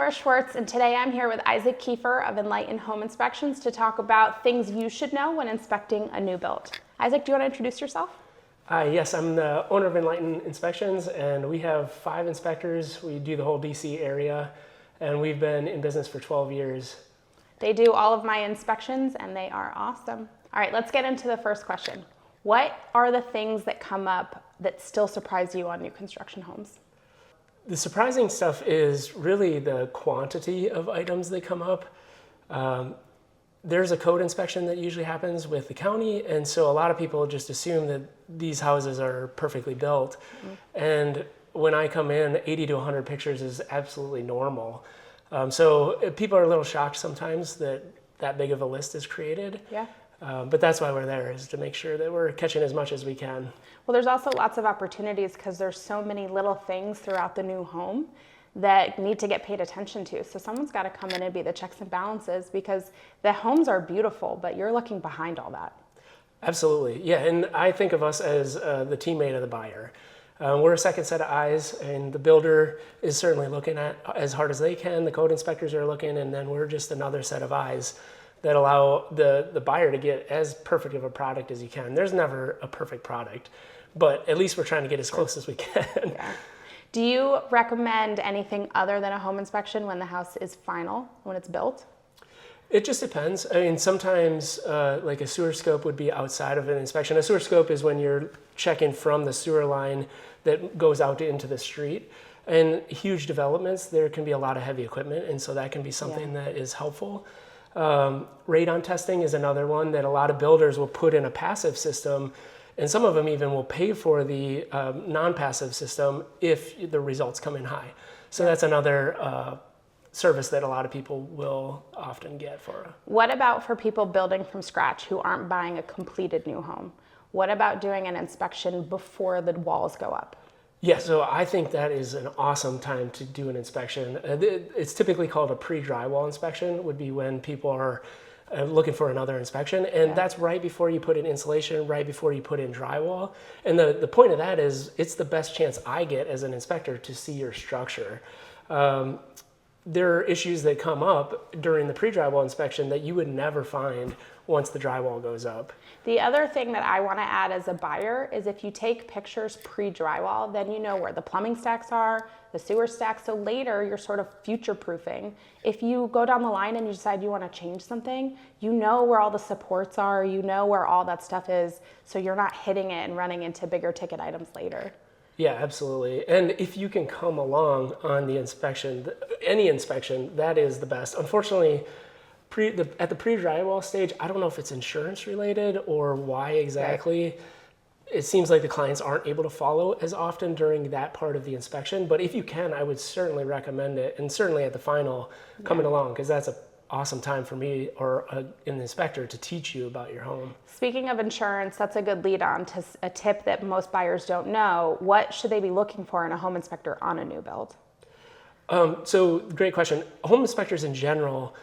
Laura Schwartz, and today I'm here with Isaac Kieffer of Enlighten Home Inspections to talk about things you should know when inspecting a new build. Isaac, do you want to introduce yourself? Yes, I'm the owner of Enlighten Inspections, and we have 5 inspectors. We do the whole DC area, and we've been in business for 12 years. They do all of my inspections, and they are awesome. All right, let's get into the first question. What are the things that come up that still surprise you on new construction homes? The surprising stuff is really the quantity of items that come up. There's a code inspection that usually happens with the county, and so a lot of people just assume that these houses are perfectly built. And when I come in, 80 to 100 pictures is absolutely normal. So people are a little shocked sometimes that that big of a list is created. Yeah. But that's why we're there, is to make sure that we're catching as much as we can. Well, there's also lots of opportunities because there's so many little things throughout the new home that need to get paid attention to. So someone's got to come in and be the checks and balances, because the homes are beautiful, but you're looking behind all that. Absolutely. Yeah, and I think of us as the teammate of the buyer. We're a second set of eyes, and the builder is certainly looking at as hard as they can. The code inspectors are looking, and then we're just another set of eyes that allow the buyer to get as perfect of a product as you can. There's never a perfect product, but at least we're trying to get as close as we can. Yeah. Do you recommend anything other than a home inspection when the house is final, when it's built? It just depends. I mean, sometimes like a sewer scope would be outside of an inspection. A sewer scope is when you're checking from the sewer line that goes out into the street. And huge developments, there can be a lot of heavy equipment, and so that can be something that is helpful. Radon testing is another one that a lot of builders will put in a passive system, and some of them even will pay for the non-passive system if the results come in high. So that's another service that a lot of people will often get for. What about for people building from scratch who aren't buying a completed new home? What about doing an inspection before the walls go up? Yeah, so I think that is an awesome time to do an inspection. It's typically called a pre-drywall inspection, would be when people are looking for another inspection. And that's right before you put in insulation, right before you put in drywall. And the point of that is it's the best chance I get as an inspector to see your structure. There are issues that come up during the pre-drywall inspection that you would never find once the drywall goes up. The other thing that I want to add as a buyer is if you take pictures pre-drywall, then you know where the plumbing stacks are, the sewer stacks, so later you're sort of future-proofing. If you go down the line and you decide you want to change something, you know where all the supports are, you know where all that stuff is, so you're not hitting it and running into bigger ticket items later. Yeah, absolutely. And if you can come along on the inspection, any inspection, that is the best. Unfortunately, at the pre-drywall stage, I don't know if it's insurance related or why exactly. Right. It seems like the clients aren't able to follow as often during that part of the inspection. But if you can, I would certainly recommend it. And certainly at the final, coming along, because that's an awesome time for me or an inspector to teach you about your home. Speaking of insurance, that's a good lead on to a tip that most buyers don't know. What should they be looking for in a home inspector on a new build? So great question. Home inspectors in general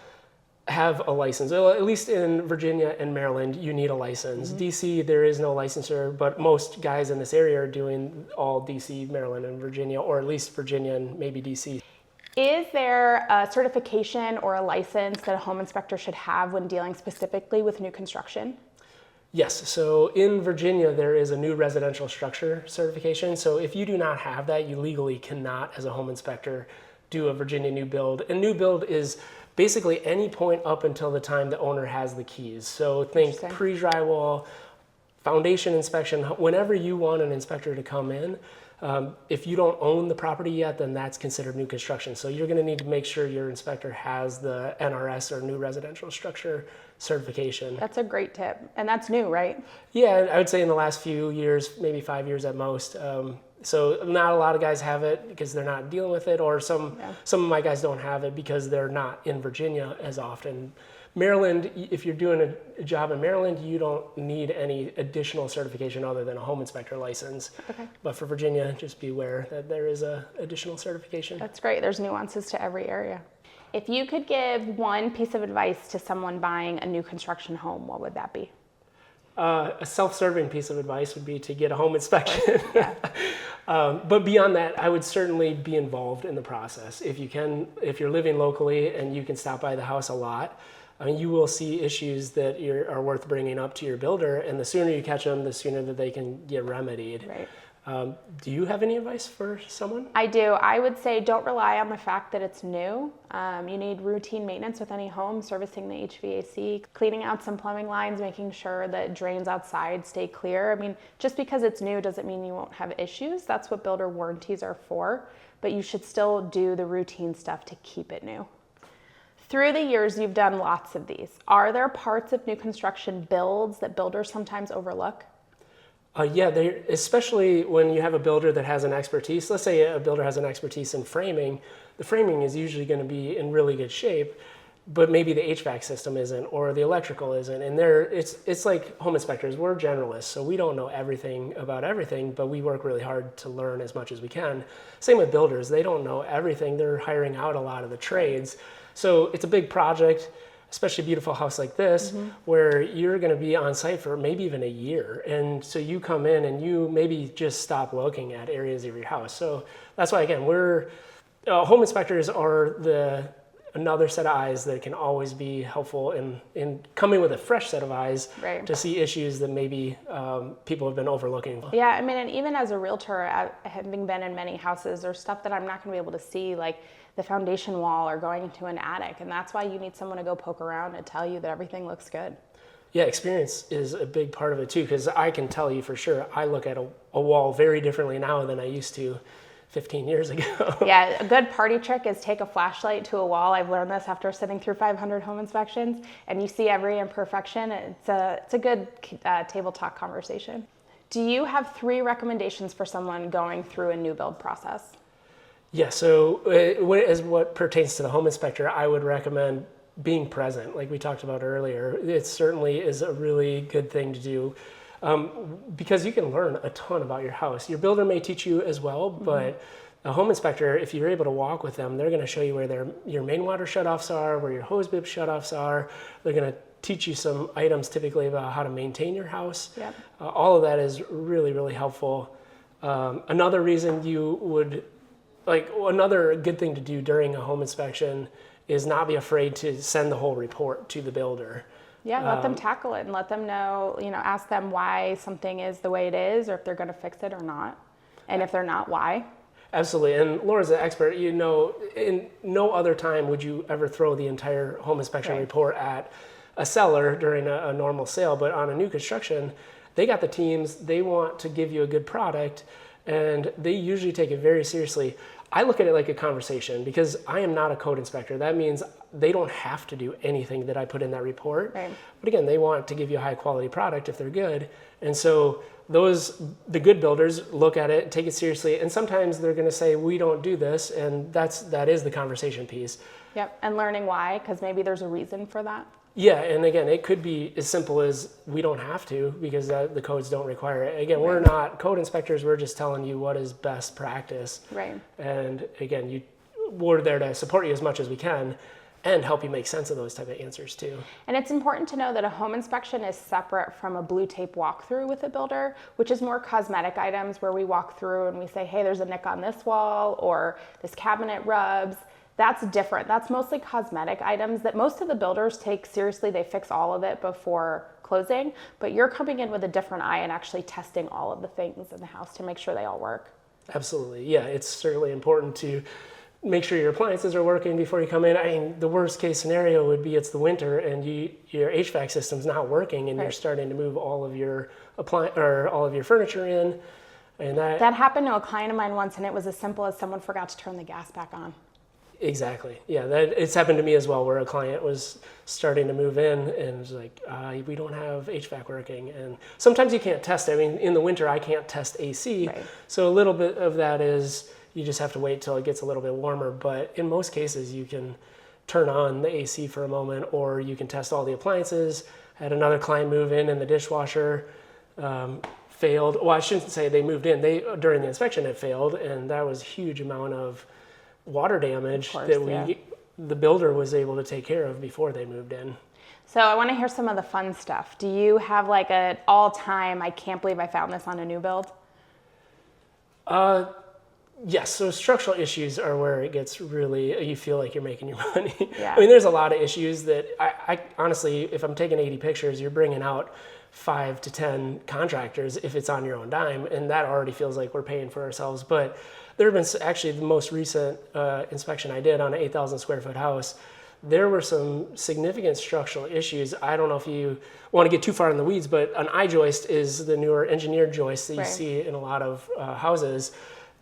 have a license. Well, at least in Virginia and Maryland, you need a license. DC, there is no licensure, but most guys in this area are doing all DC, Maryland, and Virginia, or at least Virginia and maybe DC. Is there a certification or a license that a home inspector should have when dealing specifically with new construction? Yes, so in Virginia, there is a new residential structure certification. So if you do not have that, you legally cannot, as a home inspector, do a Virginia new build. And new build is basically any point up until the time the owner has the keys. So think pre-drywall, foundation inspection, whenever you want an inspector to come in. If you don't own the property yet, then that's considered new construction. So you're going to need to make sure your inspector has the NRS or new residential structure certification. That's a great tip. And that's new, right? Yeah, I would say in the last few years, maybe 5 years at most. So not a lot of guys have it because they're not dealing with it, or some of my guys don't have it because they're not in Virginia as often. Maryland, if you're doing a job in Maryland, you don't need any additional certification other than a home inspector license. Okay. But for Virginia, just be aware that there is a additional certification. That's great. There's nuances to every area. If you could give one piece of advice to someone buying a new construction home, what would that be? A self-serving piece of advice would be to get a home inspection. But beyond that, I would certainly be involved in the process. If you're living locally and you can stop by the house a lot, I mean, you will see issues that are worth bringing up to your builder, and the sooner you catch them, the sooner that they can get remedied. Right. Do you have any advice for someone? I do. I would say don't rely on the fact that it's new. You need routine maintenance with any home, servicing the HVAC, cleaning out some plumbing lines, making sure that drains outside stay clear. I mean, just because it's new doesn't mean you won't have issues. That's what builder warranties are for, but you should still do the routine stuff to keep it new. Through the years, you've done lots of these. Are there parts of new construction builds that builders sometimes overlook? Yeah, especially when you have a builder that has an expertise. Let's say a builder has an expertise in framing. The framing is usually going to be in really good shape, but maybe the HVAC system isn't, or the electrical isn't. And it's like home inspectors. We're generalists, so we don't know everything about everything, but we work really hard to learn as much as we can. Same with builders. They don't know everything. They're hiring out a lot of the trades. So it's a big project, especially a beautiful house like this, where you're going to be on site for maybe even a year. And so you come in and you maybe just stop looking at areas of your house. So that's why, again, home inspectors are another set of eyes that can always be helpful in coming with a fresh set of eyes to see issues that maybe people have been overlooking. Yeah, I mean, and even as a realtor, having been in many houses, there's stuff that I'm not going to be able to see, like the foundation wall or going into an attic. And that's why you need someone to go poke around and tell you that everything looks good. Yeah, experience is a big part of it too, because I can tell you for sure, I look at a wall very differently now than I used to 15 years ago. Yeah, a good party trick is take a flashlight to a wall. I've learned this after sitting through 500 home inspections, and you see every imperfection. It's a good table talk conversation. Do you have 3 recommendations for someone going through a new build process? Yeah, so as what pertains to the home inspector, I would recommend being present, like we talked about earlier. It certainly is a really good thing to do. Because you can learn a ton about your house. Your builder may teach you as well, but a home inspector, if you're able to walk with them, they're going to show you where your main water shutoffs are, where your hose bib shutoffs are. They're going to teach you some items typically about how to maintain your house. Yep. All of that is really, really helpful. Another reason another good thing to do during a home inspection is not be afraid to send the whole report to the builder. Yeah, let them tackle it and let them know, ask them why something is the way it is, or if they're going to fix it or not. And if they're not, why? Absolutely. And Laura's an expert. In no other time would you ever throw the entire home inspection report at a seller during a normal sale. But on a new construction, they got the teams. They want to give you a good product, and they usually take it very seriously. I look at it like a conversation because I am not a code inspector. That means they don't have to do anything that I put in that report. Right. But again, they want to give you a high quality product if they're good. And so the good builders look at it, take it seriously, and sometimes they're going to say, we don't do this, and that is the conversation piece. Yep, and learning why, because maybe there's a reason for that. Yeah, and again, it could be as simple as we don't have to because the codes don't require it. Again, we're not code inspectors. We're just telling you what is best practice. Right. And again, we're there to support you as much as we can and help you make sense of those type of answers too. And it's important to know that a home inspection is separate from a blue tape walkthrough with a builder, which is more cosmetic items where we walk through and we say, hey, there's a nick on this wall or this cabinet rubs. That's different. That's mostly cosmetic items that most of the builders take seriously. They fix all of it before closing, but you're coming in with a different eye and actually testing all of the things in the house to make sure they all work. Absolutely. Yeah, it's certainly important to make sure your appliances are working before you come in. I mean, the worst case scenario would be it's the winter and your HVAC system's not working and you're starting to move all of your furniture in. And that happened to a client of mine once, and it was as simple as someone forgot to turn the gas back on. Exactly. Yeah, it's happened to me as well, where a client was starting to move in and was like, we don't have HVAC working. And sometimes you can't test it. I mean, in the winter, I can't test AC. Right. So a little bit of that is you just have to wait till it gets a little bit warmer. But in most cases, you can turn on the AC for a moment, or you can test all the appliances. I had another client move in and the dishwasher failed. Well, I shouldn't say they moved in. During the inspection, it failed. And that was a huge amount of water damage the builder was able to take care of before they moved in. So I want to hear some of the fun stuff. Do you have like an all-time, I can't believe I found this on a new build? Yes, so structural issues are where it gets really, you feel like you're making your money. Yeah. I mean, there's a lot of issues that I honestly, if I'm taking 80 pictures, you're bringing out 5 to 10 contractors if it's on your own dime, and that already feels like we're paying for ourselves. But there have been, actually the most recent inspection I did on an 8,000 square foot house, there were some significant structural issues. I don't know if you want to get too far in the weeds, but an I-joist is the newer engineered joist that you see in a lot of houses.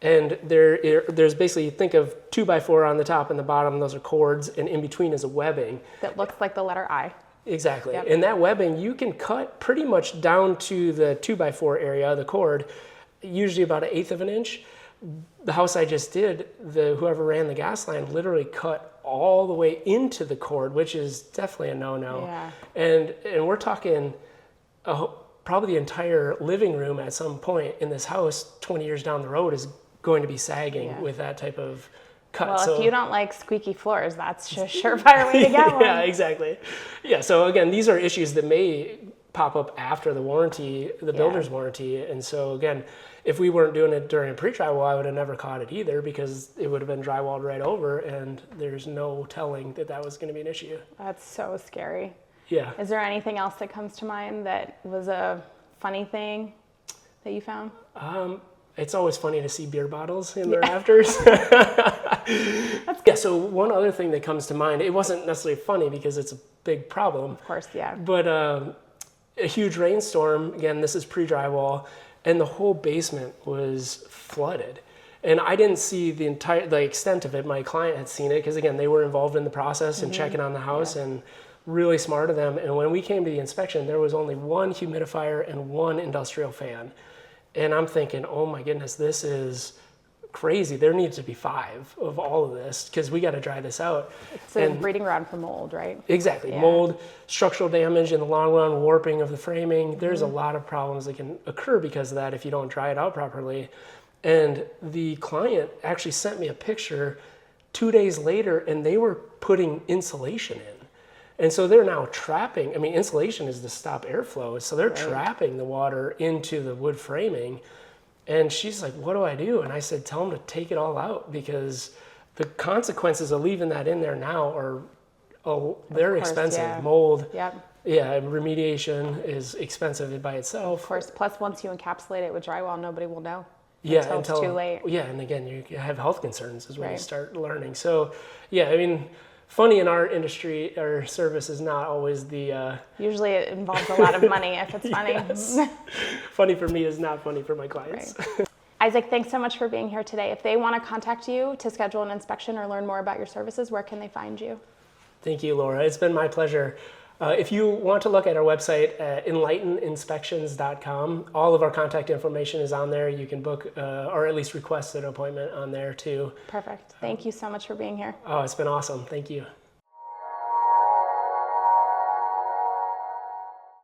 And there's basically, think of 2x4 on the top and the bottom, those are cords, and in between is a webbing. That looks like the letter I. Exactly. Yep. And that webbing, you can cut pretty much down to the 2x4 area, the cord, usually about 1/8 of an inch. The house I just did, whoever ran the gas line literally cut all the way into the cord, which is definitely a no-no. Yeah. And we're talking probably the entire living room at some point in this house 20 years down the road is going to be sagging with that type of cut. Well, so, if you don't like squeaky floors, that's just a surefire way to get one. Yeah, exactly. Yeah, so again, these are issues that may pop up after the warranty, the builder's warranty. And so again, if we weren't doing it during a pre-drywall, I would have never caught it either because it would have been drywalled right over and there's no telling that that was going to be an issue. That's so scary. Yeah. Is there anything else that comes to mind that was a funny thing that you found? It's always funny to see beer bottles in the rafters. Yeah, so one other thing that comes to mind, it wasn't necessarily funny because it's a big problem. Of course, yeah. But a huge rainstorm, again, this is pre-drywall, and the whole basement was flooded. And I didn't see the extent of it. My client had seen it because, again, they were involved in the process and checking on the house and really smart of them. And when we came to the inspection, there was only one humidifier and one industrial fan. And I'm thinking, oh my goodness, this is crazy. There needs to be 5 of all of this because we got to dry this out. It's a breeding ground for mold, right? Exactly. Yeah. Mold, structural damage in the long run, warping of the framing. There's a lot of problems that can occur because of that if you don't dry it out properly. And the client actually sent me a picture 2 days later and they were putting insulation in. And so they're now trapping, I mean, insulation is to stop airflow. So they're trapping the water into the wood framing. And she's like, what do I do? And I said, tell them to take it all out because the consequences of leaving that in there now are very expensive. Yeah. Mold. Yep. Yeah, remediation is expensive by itself. Of course, plus once you encapsulate it with drywall, nobody will know. Yeah, until it's too late. Yeah, and again, you have health concerns is when you start learning. So, yeah, I mean, funny in our industry, our service is not always the... Usually it involves a lot of money if it's funny. Yes. Funny for me is not funny for my clients. Right. Isaac, thanks so much for being here today. If they want to contact you to schedule an inspection or learn more about your services, where can they find you? Thank you, Laura. It's been my pleasure. If you want to look at our website, enlighteninspections.com, all of our contact information is on there. You can book or at least request an appointment on there too. Perfect. Thank you so much for being here. Oh, it's been awesome. Thank you.